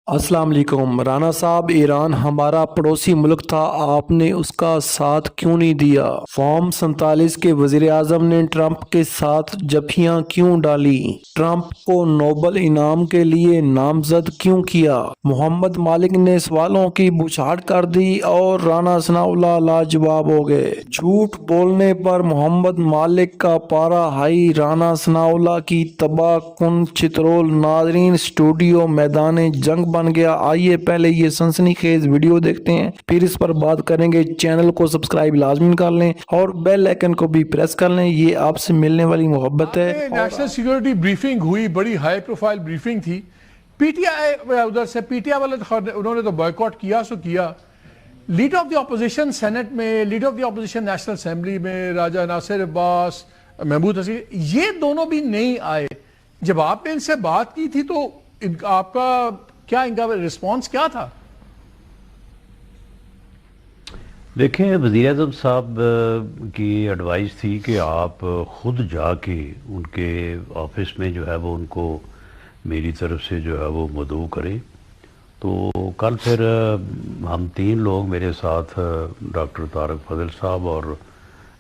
السلام علیکم رانا صاحب، ایران ہمارا پڑوسی ملک تھا، آپ نے اس کا ساتھ کیوں نہیں دیا؟ فارم 47 کے وزیر اعظم نے ٹرمپ کے ساتھ جفیاں کیوں ڈالی؟ ٹرمپ کو نوبل انعام کے لیے نامزد کیوں کیا؟ محمد مالک نے سوالوں کی بچھاڑ کر دی اور رانا ثناءاللہ لاجواب ہو گئے۔ جھوٹ بولنے پر محمد مالک کا پارا ہائی، رانا ثناءاللہ کی تباہ کن چترول۔ ناظرین، اسٹوڈیو میدان جنگ بن گیا۔ آئیے پہلے یہ سنسنی خیز ویڈیو دیکھتے ہیں، پھر اس پر بات کریں گے۔ چینل کو سبسکرائب لازمی کر لیں اور بیل آئیکن کو بھی پریس کر لیں، یہ آپ سے ملنے والی محبت ہے۔ نیشنل سیکیورٹی بریفنگ ہوئی، بڑی ہائی پروفائل بریفنگ تھی۔ پی ٹی آئی ادھر سے پی ٹی آئی والے انہوں نے تو بائیکاٹ کیا سو کیا۔ Leader of the opposition senate میں، leader of the opposition national assembly میں راجہ ناصر عباس، محمود حسین، یہ دونوں بھی نہیں آئے۔ جب آپ نے ان سے بات کی تھی تو آپ کا کیا ان کا رسپانس کیا تھا؟ دیکھیں، وزیر اعظم صاحب کی ایڈوائس تھی کہ آپ خود جا کے ان کے آفس میں جو ہے وہ ان کو میری طرف سے جو ہے وہ مدعو کریں۔ تو کل پھر ہم تین لوگ، میرے ساتھ ڈاکٹر طارق فضل صاحب اور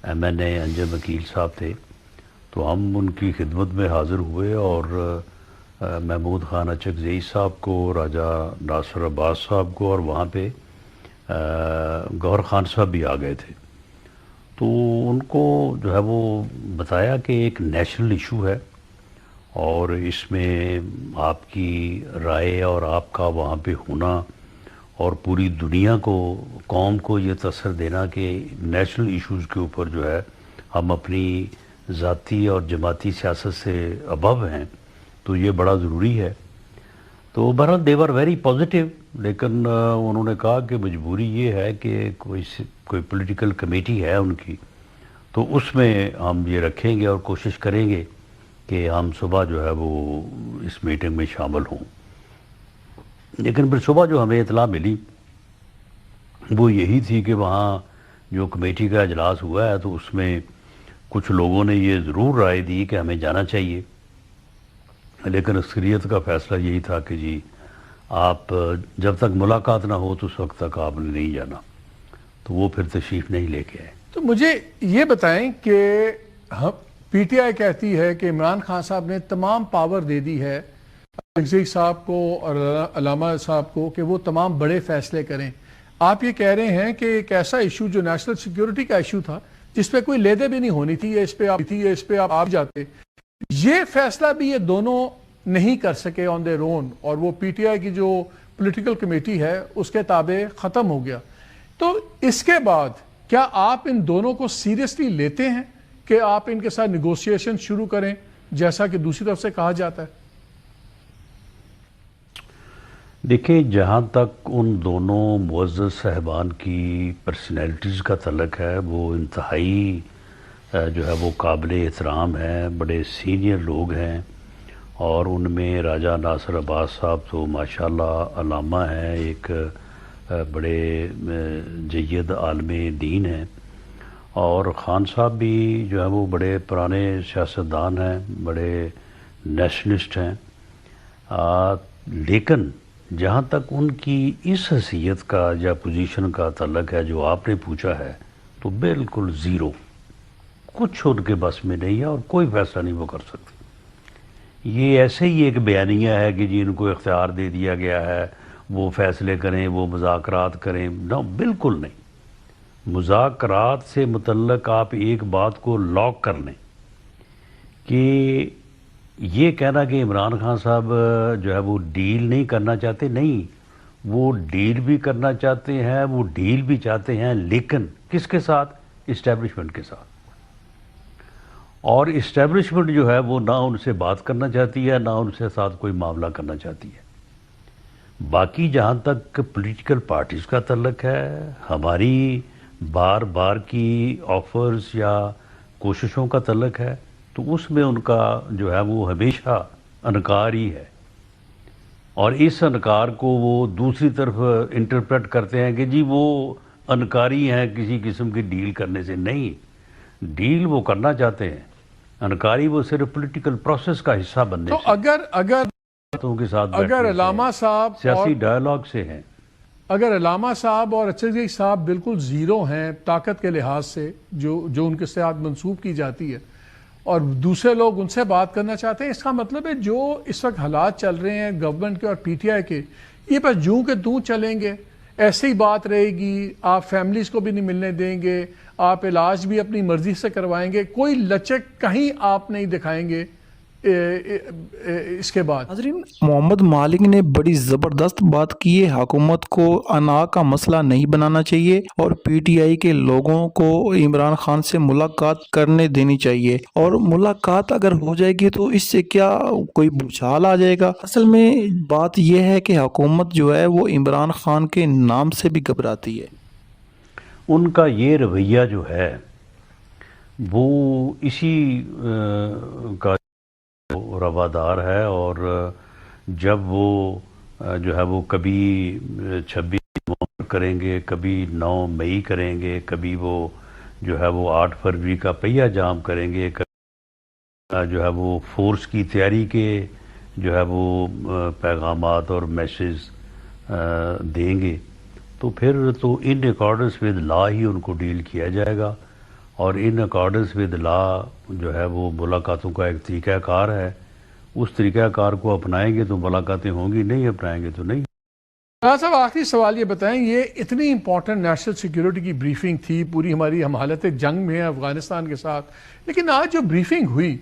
ایم این اے انجم وکیل صاحب تھے، تو ہم ان کی خدمت میں حاضر ہوئے اور محمود خان اچک زئی صاحب کو، راجہ ناصر عباس صاحب کو، اور وہاں پہ گوہر خان صاحب بھی آ گئے تھے۔ تو ان کو جو ہے وہ بتایا کہ ایک نیشنل ایشو ہے اور اس میں آپ کی رائے اور آپ کا وہاں پہ ہونا اور پوری دنیا کو، قوم کو یہ تاثر دینا کہ نیشنل ایشوز کے اوپر جو ہے ہم اپنی ذاتی اور جماعتی سیاست سے ابو ہیں، تو یہ بڑا ضروری ہے۔ تو بہرحال دے ور ویری پازیٹیو، لیکن انہوں نے کہا کہ مجبوری یہ ہے کہ کوئی پولیٹیکل کمیٹی ہے ان کی، تو اس میں ہم یہ رکھیں گے اور کوشش کریں گے کہ ہم صبح جو ہے وہ اس میٹنگ میں شامل ہوں۔ لیکن پھر صبح جو ہمیں اطلاع ملی وہ یہی تھی کہ وہاں جو کمیٹی کا اجلاس ہوا ہے تو اس میں کچھ لوگوں نے یہ ضرور رائے دی کہ ہمیں جانا چاہیے، لیکن اکثریت کا فیصلہ یہی تھا کہ جی آپ جب تک ملاقات نہ ہو تو اس وقت تک آپ نے نہیں جانا، تو وہ پھر تشریف نہیں لے کے آئے۔ تو مجھے یہ بتائیں کہ پی ٹی آئی کہتی ہے کہ عمران خان صاحب نے تمام پاور دے دی ہے زئی صاحب کو اور علامہ صاحب کو کہ وہ تمام بڑے فیصلے کریں۔ آپ یہ کہہ رہے ہیں کہ ایک ایسا ایشو جو نیشنل سیکیورٹی کا ایشو تھا، جس پہ کوئی لیدے بھی نہیں ہونی تھی، اس پہ آپ جاتے، یہ فیصلہ بھی یہ دونوں نہیں کر سکے آن دیئر اون، اور وہ پی ٹی آئی کی جو پولیٹیکل کمیٹی ہے اس کے تابع ختم ہو گیا۔ تو اس کے بعد کیا آپ ان دونوں کو سیریسلی لیتے ہیں کہ آپ ان کے ساتھ نیگوسیشن شروع کریں جیسا کہ دوسری طرف سے کہا جاتا ہے؟ دیکھیں، جہاں تک ان دونوں معزز صاحبان کی پرسنالٹیز کا تعلق ہے، وہ انتہائی جو ہے وہ قابل احترام ہیں، بڑے سینئر لوگ ہیں، اور ان میں راجہ ناصر عباس صاحب تو ماشاءاللہ علامہ ہیں، ایک بڑے جید عالم دین ہیں، اور خان صاحب بھی جو ہے وہ بڑے پرانے سیاستدان ہیں، بڑے نیشنلسٹ ہیں۔ لیکن جہاں تک ان کی اس حیثیت کا یا پوزیشن کا تعلق ہے جو آپ نے پوچھا ہے، تو بالکل زیرو، کچھ ان کے بس میں نہیں ہے اور کوئی فیصلہ نہیں وہ کر سکتے۔ یہ ایسے ہی ایک بیانیہ ہے کہ جی ان کو اختیار دے دیا گیا ہے، وہ فیصلے کریں، وہ مذاکرات کریں، نہ، بالکل نہیں۔ مذاکرات سے متعلق آپ ایک بات کو لاک کر لیں کہ یہ کہنا کہ عمران خان صاحب جو ہے وہ ڈیل نہیں کرنا چاہتے، نہیں، وہ ڈیل بھی کرنا چاہتے ہیں، وہ ڈیل بھی چاہتے ہیں، لیکن کس کے ساتھ؟ اسٹیبلشمنٹ کے ساتھ۔ اور اسٹیبلشمنٹ جو ہے وہ نہ ان سے بات کرنا چاہتی ہے، نہ ان سے ساتھ کوئی معاملہ کرنا چاہتی ہے۔ باقی جہاں تک پولیٹیکل پارٹیز کا تعلق ہے، ہماری بار بار کی آفرز یا کوششوں کا تعلق ہے، تو اس میں ان کا جو ہے وہ ہمیشہ انکار ہی ہے، اور اس انکار کو وہ دوسری طرف انٹرپریٹ کرتے ہیں کہ جی وہ انکاری ہیں کسی قسم کی ڈیل کرنے سے۔ نہیں، ڈیل وہ کرنا چاہتے ہیں، انکاری وہ صرف پولیٹیکل پروسیس کا حصہ بننے سے۔ تو اگر کے ساتھ اگر بیٹھنے سے علامہ ہیں، صاحب اور سیاسی ڈائلاگ سے ہیں۔ اگر علامہ صاحب اور اچھے صاحب بالکل زیرو ہیں طاقت کے لحاظ سے جو ان کے ساتھ منسوب کی جاتی ہے، اور دوسرے لوگ ان سے بات کرنا چاہتے ہیں، اس کا مطلب ہے جو اس وقت حالات چل رہے ہیں گورنمنٹ کے اور پی ٹی آئی کے، یہ بس جوں کے توں چلیں گے، ایسے ہی بات رہے گی، آپ فیملیز کو بھی نہیں ملنے دیں گے، آپ علاج بھی اپنی مرضی سے کروائیں گے، کوئی لچک کہیں آپ نہیں دکھائیں گے اس کے بعد۔ ناظرین، محمد مالک نے بڑی زبردست بات کی ہے، حکومت کو انا کا مسئلہ نہیں بنانا چاہیے اور پی ٹی آئی کے لوگوں کو عمران خان سے ملاقات کرنے دینی چاہیے، اور ملاقات اگر ہو جائے گی تو اس سے کیا کوئی بھوچال آ جائے گا؟ اصل میں بات یہ ہے کہ حکومت جو ہے وہ عمران خان کے نام سے بھی گھبراتی ہے۔ ان کا یہ رویہ جو ہے وہ اسی کا روادار ہے، اور جب وہ جو ہے وہ کبھی 26 نومبر کریں گے، کبھی 9 مئی کریں گے، کبھی وہ جو ہے وہ 8 فروری کا پہیہ جام کریں گے، کبھی جو ہے وہ فورس کی تیاری کے جو ہے وہ پیغامات اور میسیج دیں گے، تو پھر تو ان اکارڈنس ود لا ہی ان کو ڈیل کیا جائے گا، اور ان اکارڈنس ود لا جو ہے وہ ملاقاتوں کا ایک طریقہ کار ہے، اس طریقہ کار کو اپنائیں گے تو ملاقاتیں ہوں گی، نہیں اپنائیں گے تو نہیں۔ رانا صاحب، آخری سوال یہ بتائیں، یہ اتنی امپورٹنٹ نیشنل سیکیورٹی کی بریفنگ تھی، پوری ہم حالت جنگ میں ہیں افغانستان کے ساتھ، لیکن آج جو بریفنگ ہوئی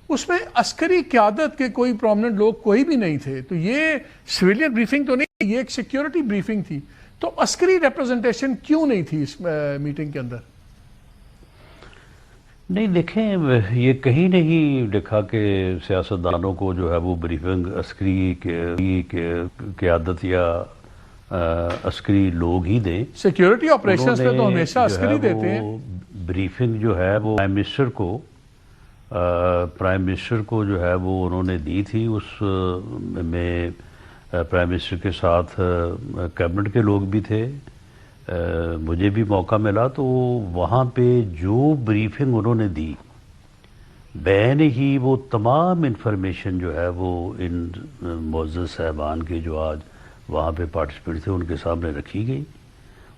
اس میں عسکری قیادت کے کوئی پرومننٹ لوگ کوئی بھی نہیں تھے، تو یہ سویلین بریفنگ تو نہیں، یہ ایک سیکیورٹی بریفنگ تھی، تو عسکری ریپرزنٹیشن کیوں نہیں تھی اس میٹنگ کے اندر؟ نہیں، دیکھیں یہ کہیں نہیں لکھا کہ سیاستدانوں کو جو ہے وہ بریفنگ عسکری قیادت یا عسکری لوگ ہی دیں۔ سیکیورٹی آپریشنز پہ تو ہمیشہ عسکری دیتے ہیں۔ بریفنگ جو ہے وہ پرائم منسٹر کو جو ہے وہ انہوں نے دی تھی، اس میں پرائم منسٹر کے ساتھ کیبنٹ کے لوگ بھی تھے، مجھے بھی موقع ملا، تو وہاں پہ جو بریفنگ انہوں نے دی بین ہی وہ تمام انفارمیشن جو ہے وہ ان معزز صاحبان کے جو آج وہاں پہ پارٹیسپیٹ تھے ان کے سامنے رکھی گئی۔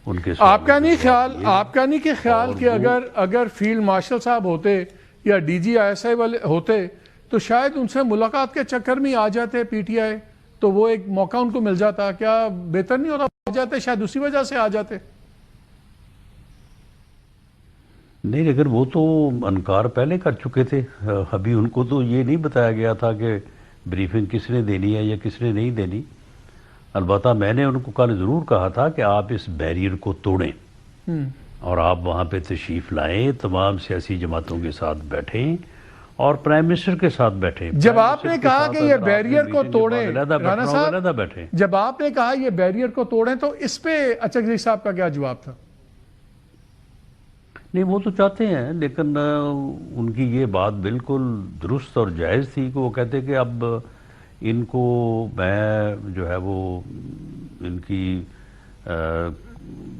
ان کے آپ کا نہیں کہ خیال کہ اگر فیلڈ مارشل صاحب ہوتے یا D G I S I والے ہوتے تو شاید ان سے ملاقات کے چکر میں آ جاتے پی ٹی آئی، تو وہ ایک موقع ان کو مل جاتا، کیا بہتر نہیں ہوتا؟ آ جاتے، شاید اسی وجہ سے آ جاتے۔ نہیں، لیکن وہ تو انکار پہلے کر چکے تھے، ابھی ان کو تو یہ نہیں بتایا گیا تھا کہ بریفنگ کس نے دینی ہے یا کس نے نہیں دینی۔ البتہ میں نے ان کو کل ضرور کہا تھا کہ آپ اس بیریئر کو توڑیں اور آپ وہاں پہ تشریف لائیں، تمام سیاسی جماعتوں کے ساتھ بیٹھیں اور پرائم منسٹر کے ساتھ بیٹھیں۔ جب آپ نے کہا کہ یہ بیریئر کو توڑیں، رانا صاحب علیحدہ بیٹھیں، جب آپ نے کہا یہ بیریئر کو توڑیں تو اس پہ اچکزئی صاحب کا کیا جواب تھا؟ نہیں، وہ تو چاہتے ہیں، لیکن ان کی یہ بات بالکل درست اور جائز تھی کہ وہ کہتے کہ اب ان کو میں جو ہے وہ ان کی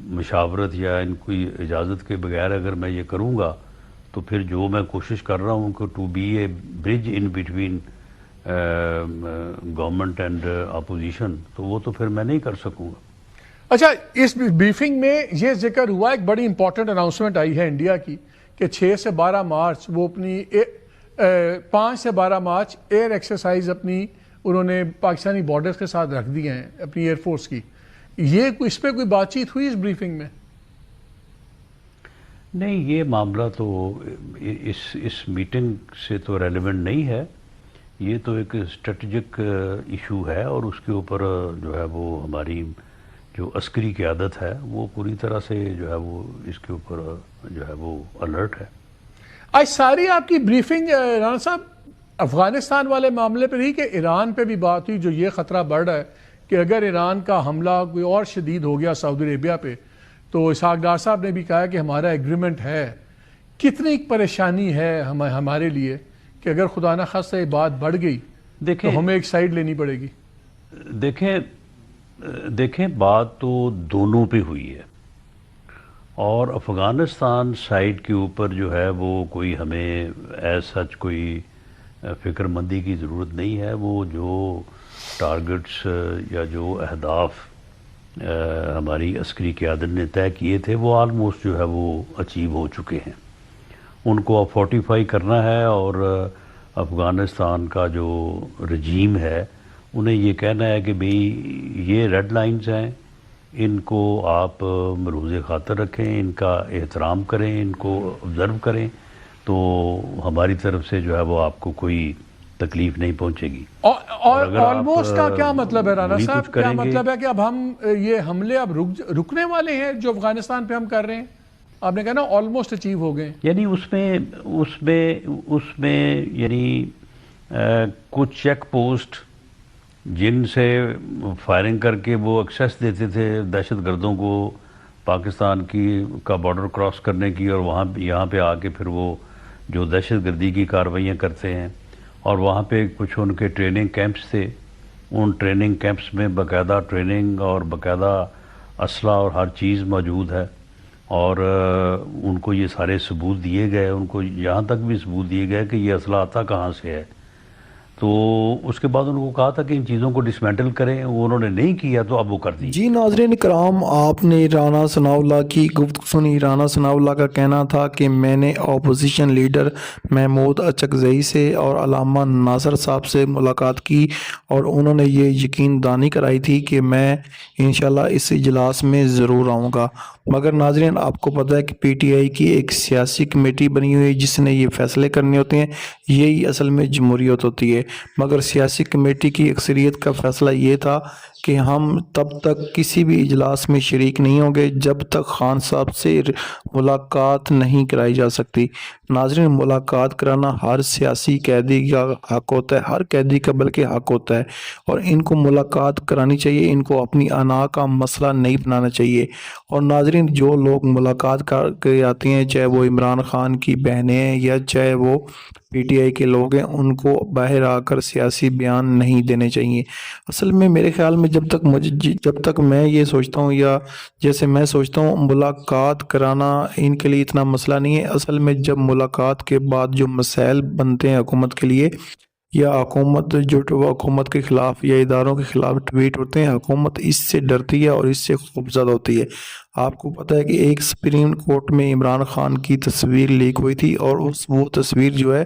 مشاورت یا ان کی اجازت کے بغیر اگر میں یہ کروں گا تو پھر جو میں کوشش کر رہا ہوں کہ to be a bridge in between government and opposition, تو وہ تو پھر میں نہیں کر سکوں گا۔ اچھا، اس بریفنگ میں یہ ذکر ہوا، ایک بڑی امپورٹنٹ اناؤنسمنٹ آئی ہے انڈیا کی کہ 6 سے 12 مارچ وہ اپنی 5 سے 12 مارچ ایئر ایکسرسائز اپنی انہوں نے پاکستانی بارڈرز کے ساتھ رکھ دی ہیں اپنی ایئر فورس کی، اس پہ کوئی بات چیت ہوئی اس بریفنگ میں؟ نہیں، یہ معاملہ تو اس میٹنگ سے تو ریلیونٹ نہیں ہے، یہ تو ایک اسٹریٹجک ایشو ہے اور اس کے اوپر جو ہے وہ ہماری جو عسکری قیادت ہے وہ پوری طرح سے جو ہے وہ اس کے اوپر جو ہے وہ الرٹ ہے۔ آج ساری آپ کی بریفنگ رانا صاحب افغانستان والے معاملے پہ رہی کہ ایران پہ بھی بات ہوئی، جو یہ خطرہ بڑھ رہا ہے کہ اگر ایران کا حملہ کوئی اور شدید ہو گیا سعودی عربیہ پہ، تو اسحاق ڈار صاحب نے بھی کہا کہ ہمارا ایگریمنٹ ہے، کتنی پریشانی ہے ہمارے لیے کہ اگر خدا نہ خواستہ یہ بات بڑھ گئی تو ہمیں ایک سائیڈ لینی پڑے گی۔ دیکھیں بات تو دونوں پہ ہوئی ہے، اور افغانستان سائیڈ کے اوپر جو ہے وہ کوئی ہمیں ایز سچ کوئی فکر مندی کی ضرورت نہیں ہے، وہ جو ٹارگٹس یا جو اہداف ہماری عسکری قیادت نے طے کیے تھے وہ آلموسٹ جو ہے وہ اچیو ہو چکے ہیں. ان کو اب فورٹیفائی کرنا ہے اور افغانستان کا جو رجیم ہے انہیں یہ کہنا ہے کہ بھئی یہ ریڈ لائنز ہیں، ان کو آپ ملحوظ خاطر رکھیں، ان کا احترام کریں، ان کو آبزرو کریں، تو ہماری طرف سے جو ہے وہ آپ کو کوئی تکلیف نہیں پہنچے گی. اور اگر آپ آلموسٹ کا کیا مطلب ہے رانا وہی صاحب؟ کچھ کیا کریں گے، مطلب ہے کہ اب ہم یہ حملے اب رکنے والے ہیں جو افغانستان پہ ہم کر رہے ہیں؟ آپ نے کہا نا آلموسٹ اچیو ہو گئے. یعنی اس میں یعنی کچھ چیک پوسٹ جن سے فائرنگ کر کے وہ ایکسیس دیتے تھے دہشت گردوں کو پاکستان کا بارڈر کراس کرنے کی، اور یہاں پہ آ کے پھر وہ جو دہشت گردی کی کارروائیاں کرتے ہیں، اور وہاں پہ کچھ ان کے ٹریننگ کیمپس تھے، ان ٹریننگ کیمپس میں باقاعدہ ٹریننگ اور باقاعدہ اسلحہ اور ہر چیز موجود ہے، اور ان کو یہ سارے ثبوت دیے گئے، ان کو یہاں تک بھی ثبوت دیے گئے کہ یہ اسلحہ آتا کہاں سے ہے. تو اس کے بعد ان کو کہا تھا کہ ان چیزوں کو ڈسمینٹل کریں، وہ انہوں نے نہیں کیا تو اب وہ کر دی. جی ناظرین کرام، آپ نے رانا ثناء اللہ کی گفتگو سنی. رانا ثناء اللہ کا کہنا تھا کہ میں نے اپوزیشن لیڈر محمود اچکزئی سے اور علامہ ناصر صاحب سے ملاقات کی، اور انہوں نے یہ یقین دہانی کرائی تھی کہ میں انشاءاللہ اس اجلاس میں ضرور آؤں گا. مگر ناظرین آپ کو پتہ ہے کہ پی ٹی آئی کی ایک سیاسی کمیٹی بنی ہوئی ہے جس نے یہ فیصلے کرنے ہوتے ہیں، یہی اصل میں جمہوریت ہوتی ہے. مگر سیاسی کمیٹی کی اکثریت کا فیصلہ یہ تھا کہ ہم تب تک کسی بھی اجلاس میں شریک نہیں ہوں گے جب تک خان صاحب سے ملاقات نہیں کرائی جا سکتی. ناظرین ملاقات کرانا ہر سیاسی قیدی کا حق ہوتا ہے، ہر قیدی کا بلکہ حق ہوتا ہے، اور ان کو ملاقات کرانی چاہیے، ان کو اپنی انا کا مسئلہ نہیں بنانا چاہیے. اور ناظرین جو لوگ ملاقات کر کے آتے ہیں، چاہے وہ عمران خان کی بہنیں ہیں یا چاہے وہ پی ٹی آئی کے لوگ ہیں، ان کو باہر آ کر سیاسی بیان نہیں دینے چاہیے. اصل میں میرے خیال میں جب تک میں یہ سوچتا ہوں، یا جیسے میں سوچتا ہوں ملاقات کرانا ان کے لیے اتنا مسئلہ نہیں ہے. اصل میں جب ملاقات کے بعد جو مسائل بنتے ہیں حکومت کے لیے، یا حکومت کے خلاف یا اداروں کے خلاف ٹویٹ ہوتے ہیں، حکومت اس سے ڈرتی ہے اور اس سے خوفزدہ ہوتی ہے. آپ کو پتہ ہے کہ ایک سپریم کورٹ میں عمران خان کی تصویر لیک ہوئی تھی، اور وہ تصویر جو ہے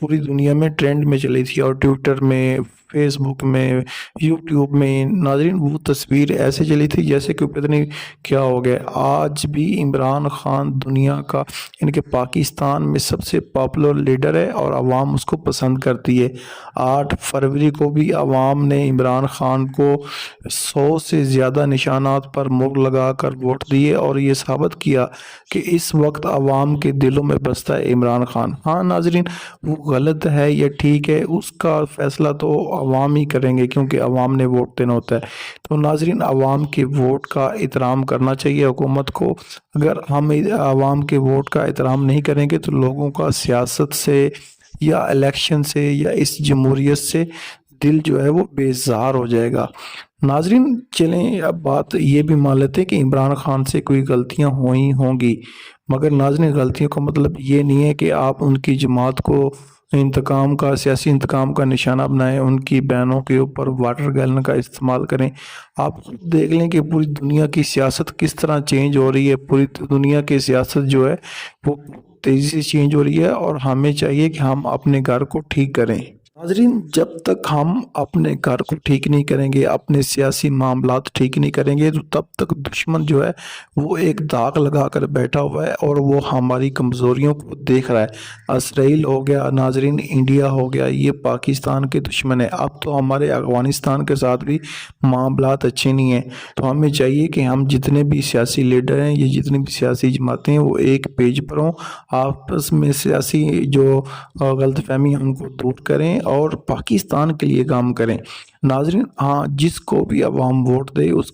پوری دنیا میں ٹرینڈ میں چلی تھی، اور ٹویٹر میں، فیس بک میں، یوٹیوب میں. ناظرین وہ تصویر ایسے چلی تھی جیسے کہ پتہ نہیں کیا ہو گیا. آج بھی عمران خان دنیا کا یعنی کہ پاکستان میں سب سے پاپولر لیڈر ہے، اور عوام اس کو پسند کرتی ہے. 8 فروری کو بھی عوام نے عمران خان کو 100 سے زیادہ نشانات پر مہر لگا کر ووٹ دیے، اور یہ ثابت کیا کہ اس وقت عوام کے دلوں میں بستا ہے عمران خان. ہاں ناظرین وہ غلط ہے یا ٹھیک ہے اس کا فیصلہ تو عوام ہی کریں گے، کیونکہ عوام نے ووٹ دینا ہوتا ہے. تو ناظرین عوام کے ووٹ کا احترام کرنا چاہیے حکومت کو. اگر ہم عوام کے ووٹ کا احترام نہیں کریں گے تو لوگوں کا سیاست سے یا الیکشن سے یا اس جمہوریت سے دل جو ہے وہ بیزار ہو جائے گا. ناظرین چلیں اب بات یہ بھی مان لیتے ہیں کہ عمران خان سے کوئی غلطیاں ہوئی ہوں گی، مگر ناظرین غلطیوں کا مطلب یہ نہیں ہے کہ آپ ان کی جماعت کو سیاسی انتقام کا نشانہ بنائیں، ان کی بہنوں کے اوپر واٹر گیلن کا استعمال کریں. آپ خود دیکھ لیں کہ پوری دنیا کی سیاست کس طرح چینج ہو رہی ہے. پوری دنیا کی سیاست جو ہے وہ تیزی سے چینج ہو رہی ہے، اور ہمیں چاہیے کہ ہم اپنے گھر کو ٹھیک کریں. ناظرین جب تک ہم اپنے گھر کو ٹھیک نہیں کریں گے، اپنے سیاسی معاملات ٹھیک نہیں کریں گے، تو تب تک دشمن جو ہے وہ ایک داغ لگا کر بیٹھا ہوا ہے، اور وہ ہماری کمزوریوں کو دیکھ رہا ہے. اسرائیل ہو گیا ناظرین، انڈیا ہو گیا، یہ پاکستان کے دشمن ہے. اب تو ہمارے افغانستان کے ساتھ بھی معاملات اچھے نہیں ہیں. تو ہمیں چاہیے کہ ہم جتنے بھی سیاسی لیڈر ہیں یا جتنی بھی سیاسی جماعتیں ہیں وہ ایک پیج پر ہوں، آپس میں سیاسی جو غلط فہمی ہیں ان کو دور کریں اور پاکستان کے لیے کام کریں. ناظرین ہاں جس کو بھی عوام ووٹ دے اس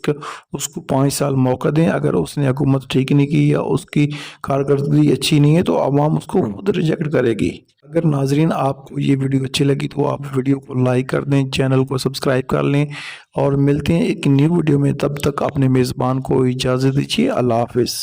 کو 5 سال موقع دیں. اگر اس نے حکومت ٹھیک نہیں کی یا اس کی کارکردگی اچھی نہیں ہے تو عوام اس کو خود ریجیکٹ کرے گی. اگر ناظرین آپ کو یہ ویڈیو اچھی لگی تو آپ ویڈیو کو لائک کر دیں، چینل کو سبسکرائب کر لیں، اور ملتے ہیں ایک نیو ویڈیو میں. تب تک اپنے میزبان کو اجازت دیجیے. اللہ حافظ.